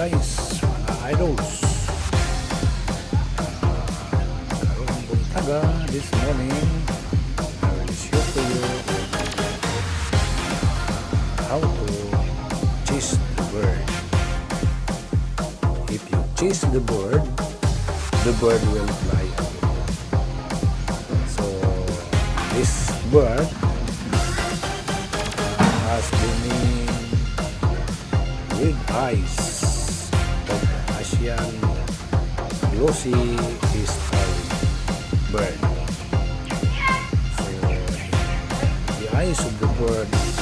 guys, mga idols. Karong buntaga this morning, I will show to you how to chase the bird. If you chase the bird will fly away. So this bird has been with eyes of Asian glossy starling bird. So the eyes of the bird is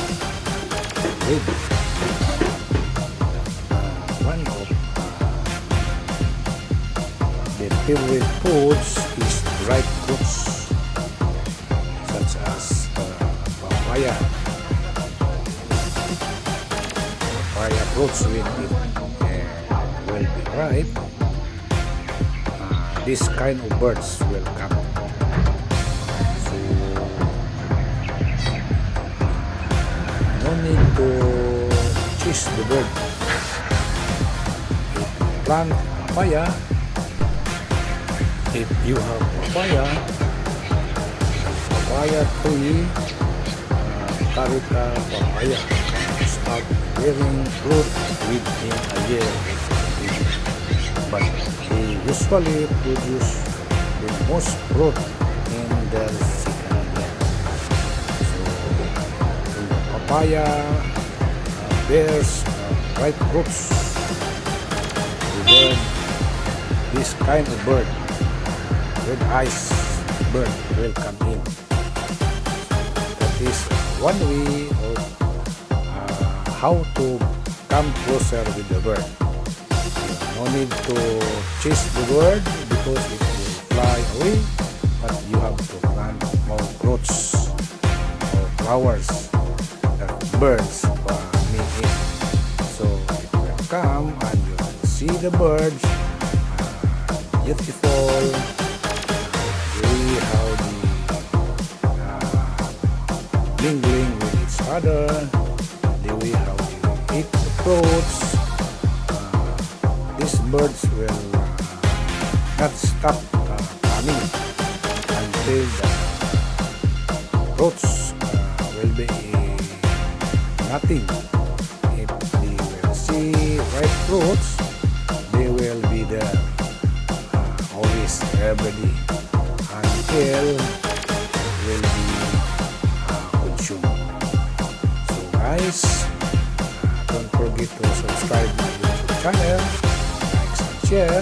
red. One of the favorite foods is ripe fruits such as papaya. Papaya fruits when it will be ripe, this kind of birds will come. So no need to chase the bird. If you plant papaya, if you have papaya tree, carry papaya, start bearing fruit within a year. But they usually produce the most fruit in their second year. So the papaya bears ripe fruits. The bird, this kind of bird, red eyes bird, will come in. That is one way of how to come closer with the bird. No need to chase the bird because it will fly away, but you have to plant more fruits or flowers that birds may eat. So it will come and you will see the birds beautiful, the way how they mingling with each other, the way how they eat the fruits. These birds will not stop coming until the fruits will be nothing. If they will see ripe fruits, they will be there always, every day, until will be consumed. So guys, don't forget to subscribe my YouTube channel, like and share,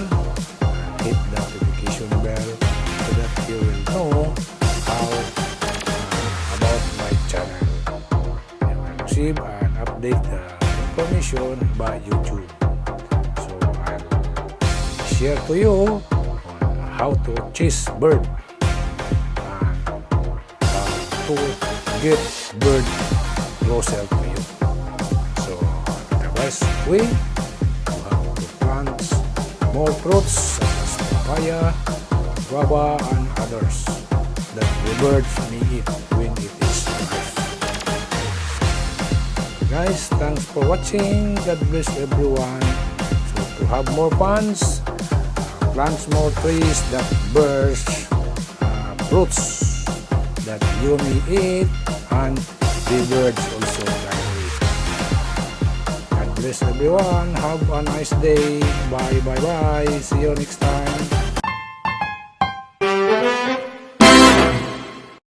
hit the notification bell so that you will know how about my channel. You will receive and update the information by YouTube. So I'll share to you how to chase bird and to get bird closer to you. So the best way, you have to plant more fruits such as papaya, guava, and others that the birds may eat when it is ripe. Guys, thanks for watching. God bless everyone. So to have more fans, plant more trees that bears fruits that you may eat and the birds also can eat. God bless everyone. Have a nice day. Bye. See you next time.